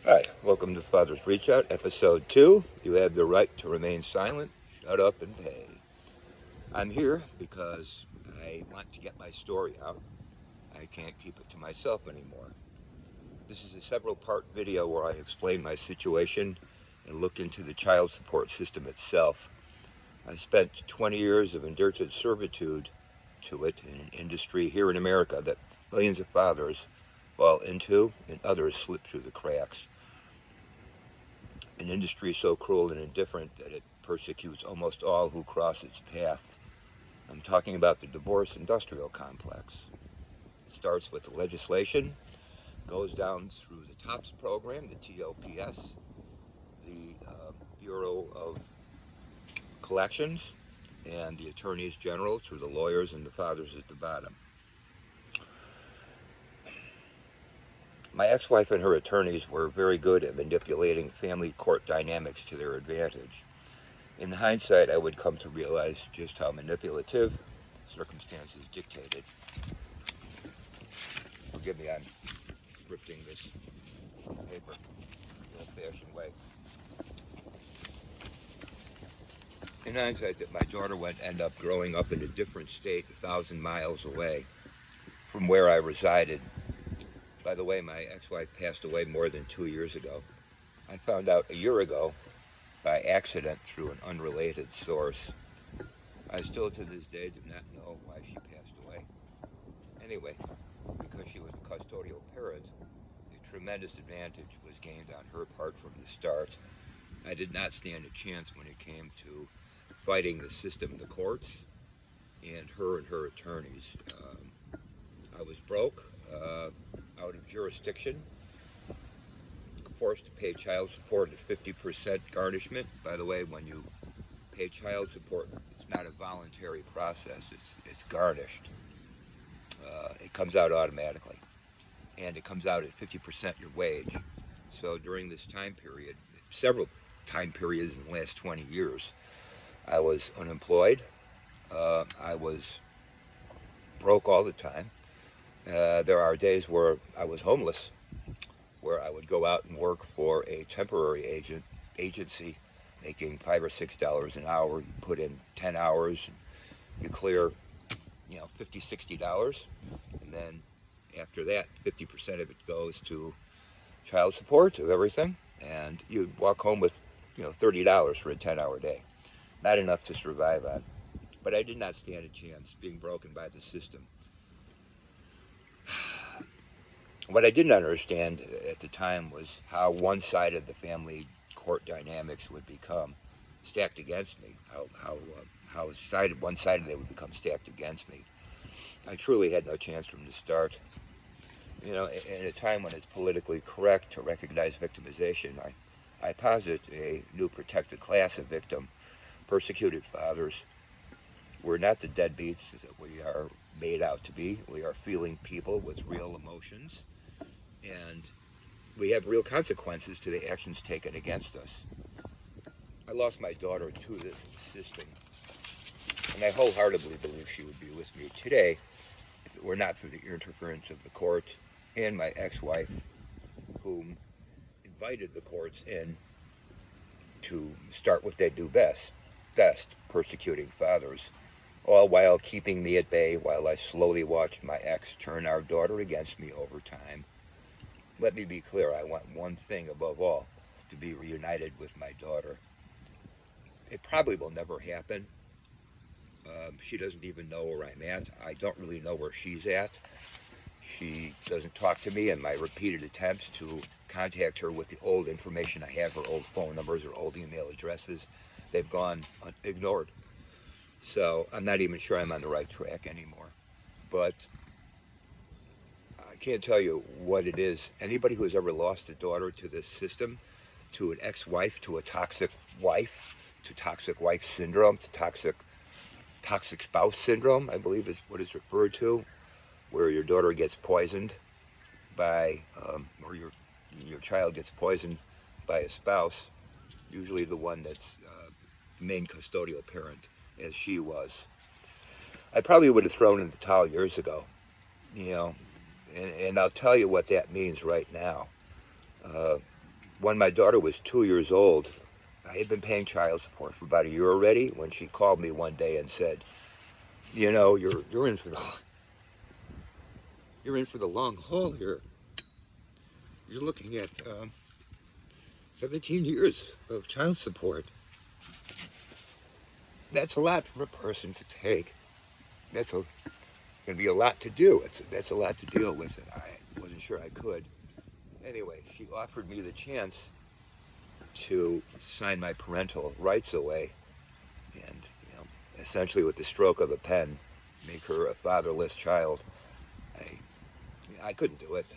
Hi, welcome to Father's Reach Out, Episode 2. You have the right to remain silent, shut up, and pay. I'm here because I want to get my story out. I can't keep it to myself anymore. This is a several part video where I explain my situation and look into the child support system itself. I spent 20 years of indentured servitude to it in an industry here in America that millions of fathers fall into and others slip through the cracks. An industry so cruel and indifferent that it persecutes almost all who cross its path. I'm talking about the divorce industrial complex. It starts with the legislation, goes down through the TOPS program, the TOPS, the Bureau of Collections, and the attorneys general through the lawyers and the fathers at the bottom. My ex-wife and her attorneys were very good at manipulating family court dynamics to their advantage. In hindsight, I would come to realize just how manipulative circumstances dictated. Forgive me, I'm ripping this paper the old-fashioned way. In hindsight, that my daughter would end up growing up in a different state 1,000 miles away from where I resided. By the way, my ex-wife passed away more than 2 years ago. I found out a year ago by accident through an unrelated source. I still to this day do not know why she passed away. Anyway, because she was a custodial parent, a tremendous advantage was gained on her part from the start. I did not stand a chance when it came to fighting the system, the courts, and her attorneys. I was broke, out of jurisdiction, forced to pay child support at 50% garnishment. By the way, when you pay child support, it's not a voluntary process, it's garnished. It comes out automatically, and it comes out at 50% your wage. So during this time period, several time periods in the last 20 years, I was unemployed. I was broke all the time. There are days where I was homeless, where I would go out and work for a temporary agency, making $5 or $6 an hour. You put in 10 hours, you clear, $50, $60, and then after that, 50% of it goes to child support of everything, and you walk home with, $30 for a 10-hour day. Not enough to survive on. But I did not stand a chance being broken by the system. What I didn't understand at the time was how one-sided the family court dynamics would become stacked against me. How one-sided they would become stacked against me. I truly had no chance from the start. In a time when it's politically correct to recognize victimization, I posit a new protected class of victim. Persecuted fathers. We're not the deadbeats that we are made out to be. We are feeling people with real emotions, and we have real consequences to the actions taken against us. I lost my daughter to this system, and I wholeheartedly believe she would be with me today if it were not for the interference of the court and my ex-wife, whom invited the courts in to start what they do best, persecuting fathers, all while keeping me at bay while I slowly watched my ex turn our daughter against me over time. Let me be clear, I want one thing above all, to be reunited with my daughter. It probably will never happen. She doesn't even know where I'm at. I don't really know where she's at. She doesn't talk to me, and my repeated attempts to contact her with the old information I have, her old phone numbers, her old email addresses, they've gone ignored. So I'm not even sure I'm on the right track anymore. But I can't tell you what it is. Anybody who has ever lost a daughter to this system, to an ex-wife, to a toxic wife, to toxic wife syndrome, to toxic spouse syndrome, I believe is what is referred to, where your daughter gets poisoned by, or your child gets poisoned by a spouse, usually the one that's the main custodial parent, as she was. I probably would have thrown in the towel years ago, you know, and I'll tell you what that means right now. Uh, when my daughter was 2 years old, I had been paying child support for about a year already when she called me one day and said, "You know, you're in for the long haul here. You're looking at 17 years of child support. That's a lot for a person to take. That's going to be a lot to do. That's a lot to deal with, and I wasn't sure I could. Anyway, she offered me the chance to sign my parental rights away, and essentially with the stroke of a pen, make her a fatherless child. I couldn't do it.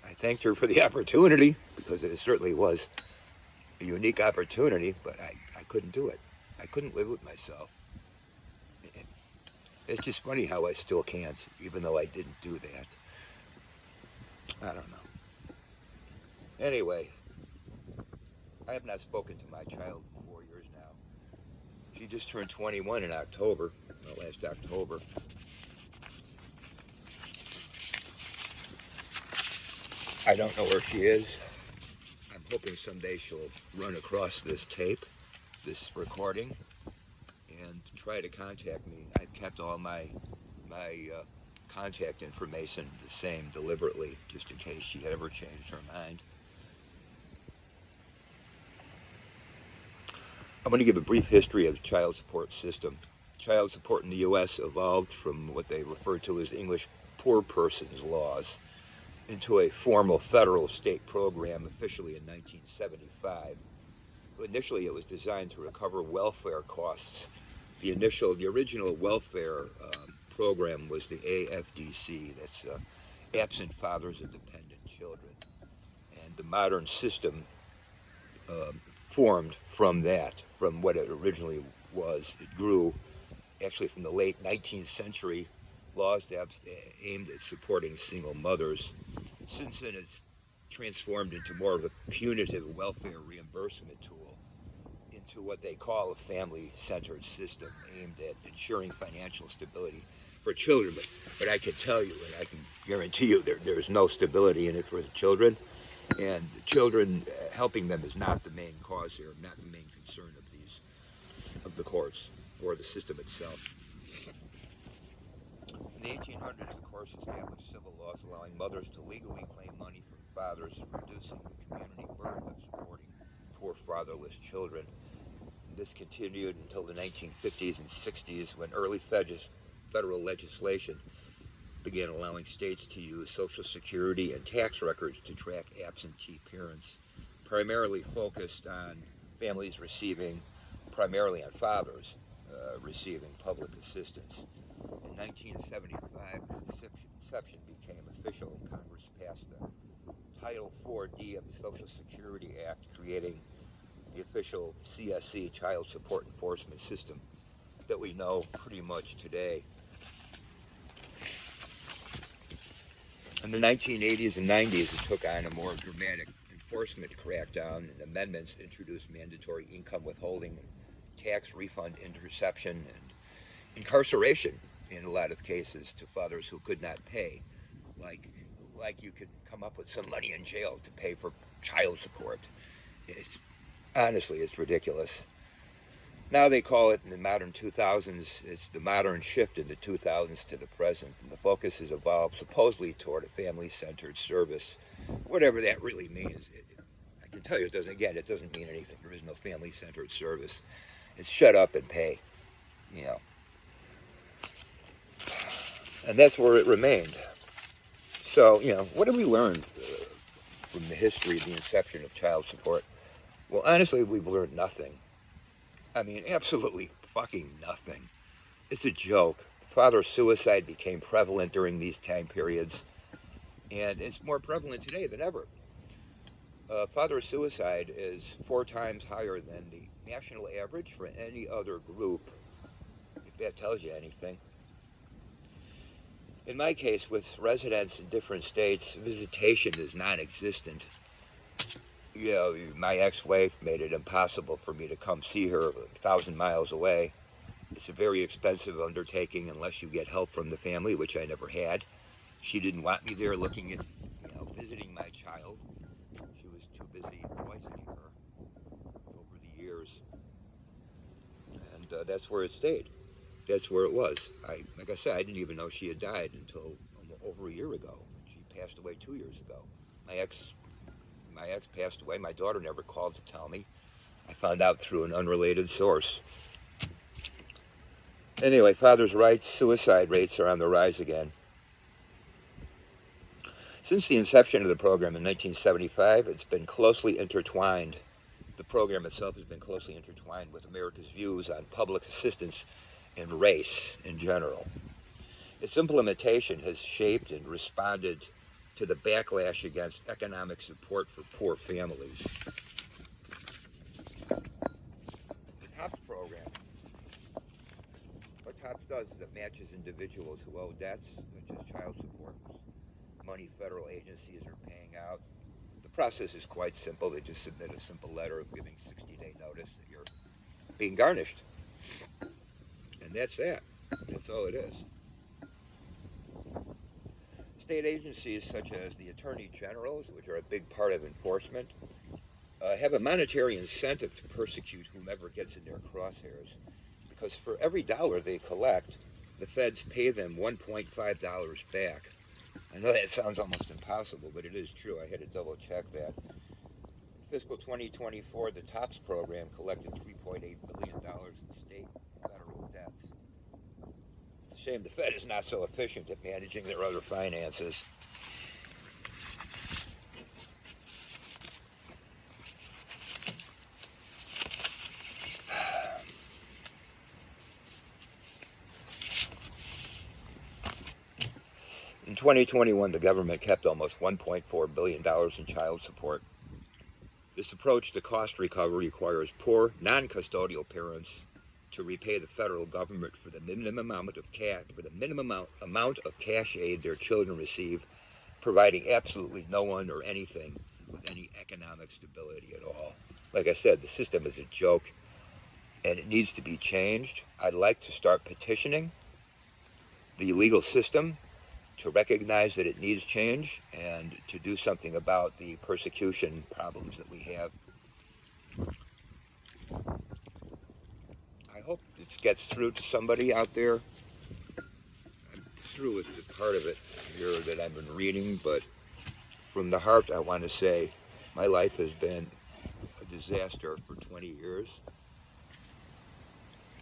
I thanked her for the opportunity because it certainly was a unique opportunity, but I couldn't do it. I couldn't live with myself. It's just funny how I still can't, even though I didn't do that. I don't know. Anyway, I have not spoken to my child in 4 years now. She just turned 21 in October, last October. I don't know where she is. I'm hoping someday she'll run across this tape, this recording, and try to contact me. I've kept all my contact information the same deliberately, just in case she had ever changed her mind. I'm going to give a brief history of the child support system. Child support in the U.S. evolved from what they refer to as English poor persons laws into a formal federal state program officially in 1975. Initially, it was designed to recover welfare costs. The original welfare program was the AFDC, that's Absent Fathers of Dependent Children. And the modern system formed from that, from what it originally was. It grew actually from the late 19th century laws that aimed at supporting single mothers. Since then, it's transformed into more of a punitive welfare reimbursement tool, into what they call a family-centered system aimed at ensuring financial stability for children. But I can tell you, and I can guarantee you, there's no stability in it for the children. And the children, helping them is not the main cause here, not the main concern of the courts or the system itself. In the 1800s, the courts established civil laws allowing mothers to legally claim money from fathers, reducing the community burden of supporting poor fatherless children. This continued until the 1950s and 60s when early federal legislation began allowing states to use Social Security and tax records to track absentee parents, primarily focused on families receiving, primarily on fathers receiving public assistance. In 1975, this exception became official and Congress passed the Title 4D of the Social Security Act, creating the official CSE, Child Support Enforcement System, that we know pretty much today. In the 1980s and 90s, it took on a more dramatic enforcement crackdown, and amendments introduced mandatory income withholding, tax refund interception, and incarceration in a lot of cases to fathers who could not pay. Like you could come up with some money in jail to pay for child support. Honestly, it's ridiculous. Now they call it in the modern 2000s, it's the modern shift in the 2000s to the present, and the focus has evolved supposedly toward a family-centered service, whatever that really means. I can tell you it doesn't mean anything. There is no family-centered service. It's shut up and pay, you know. And that's where it remained. So, what have we learned from the history of the inception of child support? Well, honestly, we've learned nothing. I mean, absolutely fucking nothing. It's a joke. Father suicide became prevalent during these time periods, and it's more prevalent today than ever. Father suicide is 4 times higher than the national average for any other group, if that tells you anything. In my case, with residents in different states, visitation is non-existent. My ex-wife made it impossible for me to come see her 1,000 miles away. It's a very expensive undertaking unless you get help from the family, which I never had. She didn't want me there looking at, visiting my child. She was too busy poisoning her over the years, and that's where it stayed. That's where it was. Like I said, I didn't even know she had died until over a year ago. She passed away 2 years ago. My ex, my ex passed away. My daughter never called to tell me. I found out through an unrelated source. Anyway, fathers' rights, suicide rates are on the rise again. Since the inception of the program in 1975, it's been closely intertwined. The program itself has been closely intertwined with America's views on public assistance and race in general. Its implementation has shaped and responded to the backlash against economic support for poor families. The TOPS program, what TOPS does is it matches individuals who owe debts, such as child support, money federal agencies are paying out. The process is quite simple. They just submit a simple letter of giving 60-day notice that you're being garnished. And that's that. That's all it is. State agencies such as the Attorney Generals, which are a big part of enforcement, have a monetary incentive to persecute whomever gets in their crosshairs, because for every dollar they collect, the feds pay them $1.5 back. I know that sounds almost impossible, but it is true. I had to double check that. In fiscal 2024, the TOPS program collected $3.8 billion in state and federal debts. It's a shame the Fed is not so efficient at managing their other finances. In 2021, the government kept almost $1.4 billion in child support. This approach to cost recovery requires poor, non-custodial parents to repay the federal government for the minimum amount of cash aid their children receive, providing absolutely no one or anything with any economic stability at all. Like I said, the system is a joke, and it needs to be changed. I'd like to start petitioning the legal system to recognize that it needs change and to do something about the persecution problems that we have. I hope it gets through to somebody out there. I'm through with the part of it here that I've been reading, but from the heart I want to say my life has been a disaster for 20 years.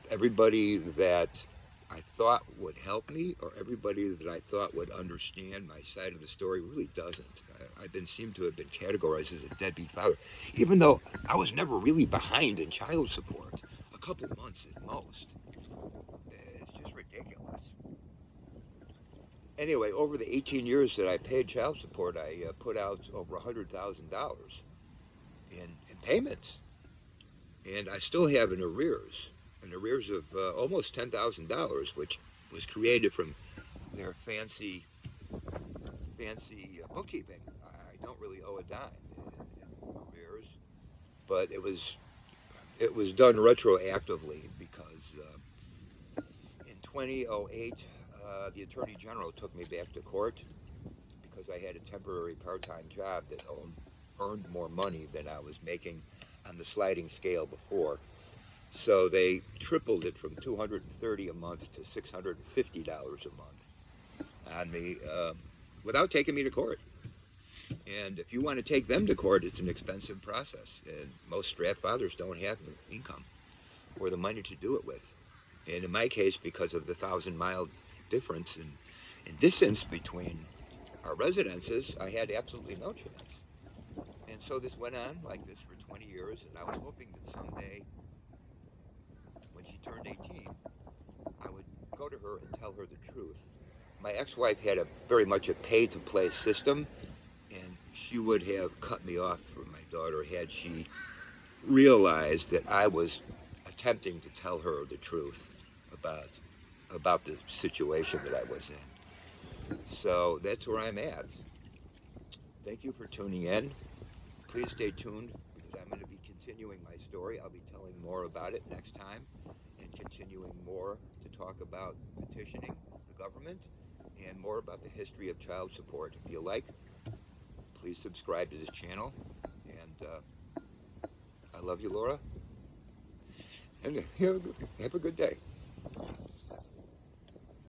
Everybody that I thought would help me, or everybody that I thought would understand my side of the story, really doesn't. I've seem to have been categorized as a deadbeat father, even though I was never really behind in child support. A couple months at most. It's just ridiculous. Anyway, over the 18 years that I paid child support, I put out over $100,000 in payments, and I still have an arrears of almost $10,000, which was created from their fancy bookkeeping. I don't really owe a dime in arrears, but it was done retroactively because in 2008 the Attorney General took me back to court because I had a temporary part-time job that earned more money than I was making on the sliding scale before. So they tripled it from $230 a month to $650 a month on me without taking me to court. And if you want to take them to court, it's an expensive process. And most strapped fathers don't have the income or the money to do it with. And in my case, because of the 1,000-mile difference in distance between our residences, I had absolutely no chance. And so this went on like this for 20 years, and I was hoping that someday, when she turned 18, I would go to her and tell her the truth. My ex-wife had very much a pay-to-play system, and she would have cut me off from my daughter had she realized that I was attempting to tell her the truth about the situation that I was in. So that's where I'm at. Thank you for tuning in. Please stay tuned because I'm going to be continuing my story. I'll be telling more about it next time and continuing more to talk about petitioning the government and more about the history of child support. If you like, please subscribe to this channel And I love you, Laura, and have a good day.